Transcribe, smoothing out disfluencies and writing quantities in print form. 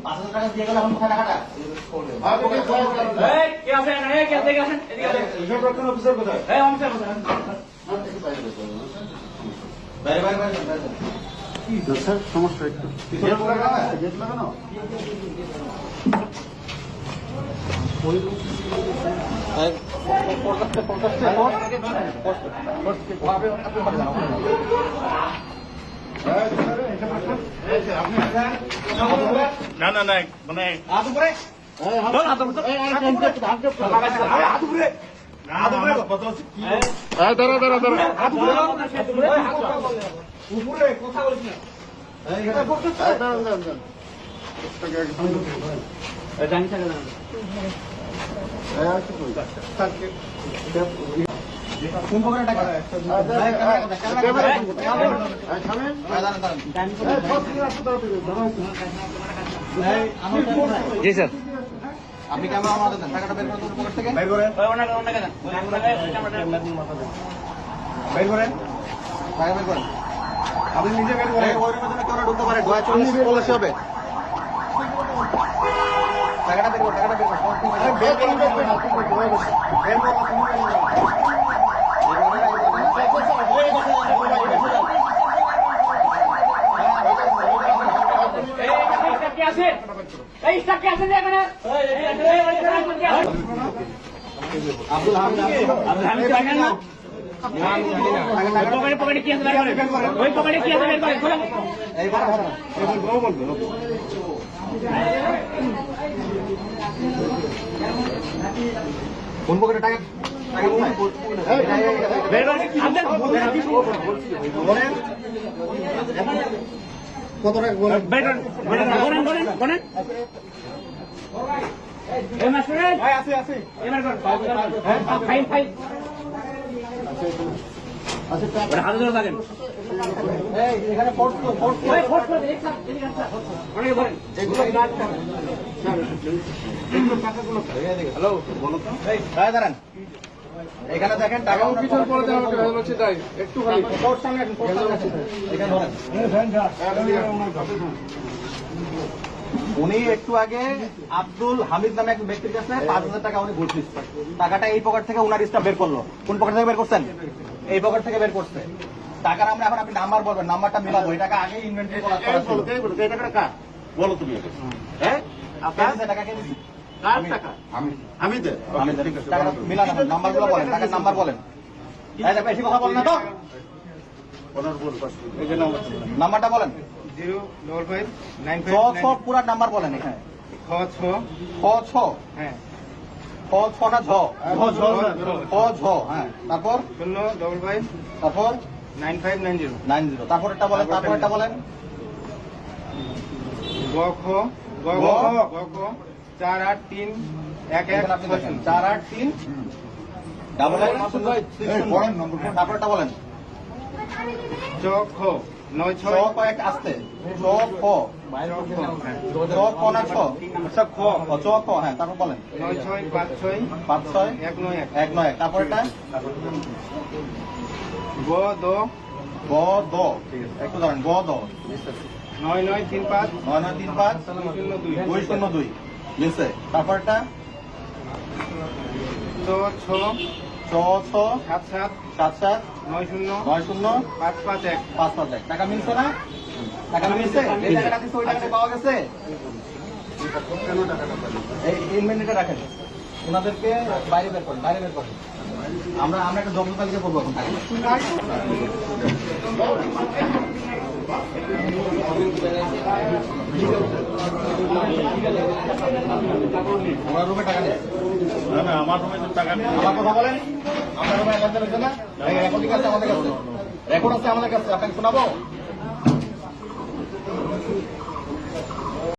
5,000 টাকা দিয়ে গেলে এখন কোথায় টাকাটা? কে আছেন? কে এদিকে আসেন, এদিকে আসেন। হিসাব রক্ষণ অফিসার কোথায়? অফিসার কোথায়? বাইরে বাইরে বাইরে কি স্যার সমস্যা একটু গেট লাগানো না না না মানে হাত উপরে। উপরে কথা বলিস না। কোন পকেটে টাকা? জি স্যার। আপনি ক্যামেরা আমাদের দেন, টাকাটা বের করেন পকেট থেকে। বের করে বের করেন, টাকা বের করেন। আপনি নিজে বের করে ওই রুমের জন্য কেউ না ঢুকতে পারে, 40 হবে। টাকাটা বের করেন, টাকাটা বের করেন। বের করে বের করে এই স্টাফ কে আছে এখানে? আব্দুল হামিদ না পকেটে কি আছে বের করেন। ওই পকেটে কি আছে বের করেন। খোলেন। এইবার হবে না। কোন পকেটে টাকা? বের করেন। কত টাকা বলেন? বের করেন। বলেন বলেন। এই মাস্টার ভাই আছে আছে এবার কর। File file. ওটা হাতে ধরে থাকেন। এই এখানে ফোর্স ওই ফোর্স করে এক সাথে এদিকে আসা। অনেকে বলেন। হ্যালো বলো তো। এই দাঁড়ান, এখানে দেখেন টাকা পিছন পড়ে দেওয়া হচ্ছে তাই একটু খালি ফোর্স সামনে আসুন, ফোর্স সামনে আসুন। এখানে ধরেন। উনি একটু আগে আব্দুল হামিদ নামে এক ব্যক্তির কাছে 5,000 টাকা উনি ঘুষ দিচ্ছে। টাকাটা এই পকেট থেকে উনার স্টাফ বের করলো। কোন পকেট থেকে বের করছেন? এই পকেট থেকে বের করছে। টাকার আমরা এখন আপনি নাম্বার বলবেন, নাম্বারটা মিলাবো। এই টাকা আগে ইনভেন্টরি করা ছিল। এই টাকাটা কার বলো তুমি হ্যাঁ কে দিছে টাকা? কে দিছে? কার টাকা আমি দে আমি ঠিক আছে, টাকাটা মিলান, নাম্বারগুলো বলেন, টাকার নাম্বার বলেন। এই দেখো, বেশি কথা বলেন না তো। এই যে নাম্বার নাম্বারটা বলেন। 05595 পুরা নাম্বার বলেন এখানে। 6 খ ছ হ্যাঁ খ ছ না ঝ? খ ঝ, হ্যাঁ। তারপর 055 তারপর 9590 90। তারপরটা বলেন, তারপরটা বলেন। গ খ গ খ গ খ 48311 483 ডাবল 8 তারপরটা বলেন। চ খ 9 ছ 6 কয়েক আসতে, চ খ চ খ না ছ? আচ্ছা খ চ খ, হ্যাঁ। তারপর বলেন। 9 6 5 6 5 6 191 1 9 1। তারপরটা গ দ গ দ, একটু ধরেন। গ দ 9935 9935 202 মিলছে। তারপরটা চ ছ ছ ছ 7 7 7 90 90 551 5 5 1। টাকা মিলছে না? টাকা মিলছে? এই টাকাটা দিচ্ছে, ওই টাকাটা পাওয়া গেছে। এই ইনভেন্টরিটা রাখেন, ওনাদেরকে বাইরে বের করেন, বাইরে বের করেন। আমরা একটা জব্দ তালিকা করবো এখন। ওনার রুমে টাকা নেই। না না আমার রুমে তো টাকা নেই আমার কথা বলেন। আপনার রুমে রেকর্ড আছে না? রেকর্ডিং আছে আমাদের কাছে, রেকর্ড আছে আমাদের কাছে। আপনাকে শোনাবো?